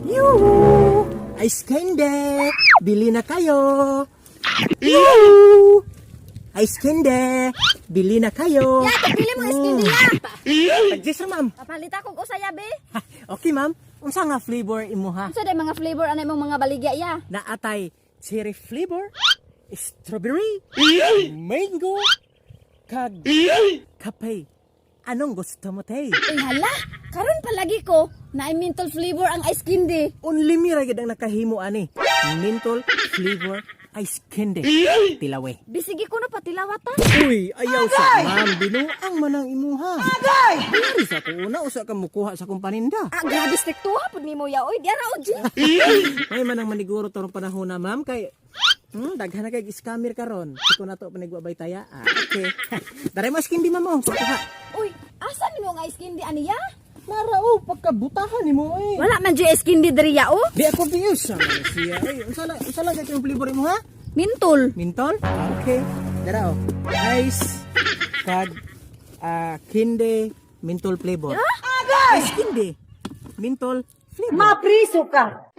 Yoo! Ice candy! Bili na kayo! Yoo! Ice candy! Bili na kayo! Ya, pili mo ice candy ya. Pag-jis ma'am. Papalit ako ko saya be. Ha, okay ma'am. Unsa nga flavor imo ha? Unsa day mga flavor anay mong mga baligya ya? Naatay cherry flavor, strawberry, mango, kag kape. Anong gusto mo tay? Uy hala, karon palagi ko na menthol flavor ang ice candy. Only me ra gid ang nakahimo ani. Menthol flavor ice candy. Tilawe. Bisigi ko na patilawata. Uy, ayaw sa ma'am. Binuang man ang imuha. Agay! Ayari sa ko una, usa ka mukuha sa kong paninda. Ah, grabe striktuha pud nimo ya. Oy, diara og G. May manang maniguro tarong panahon na ma'am kay daghan na kay scammer karon. Iko na to panigwabay taya. Okay. Dare mo skin di mamo. Uy, asa nimo ang ice candy ani ya? Marao pagkabutahan nimo eh. Wala man G ice candy diri ya oh. Di ako confused sa siya. Ay, unsa lang kay flavor mo ha? Menthol. Menthol? Okay. Dara oh. Ice kag candy menthol flavor. Ice candy menthol flavor. Mapriso ka.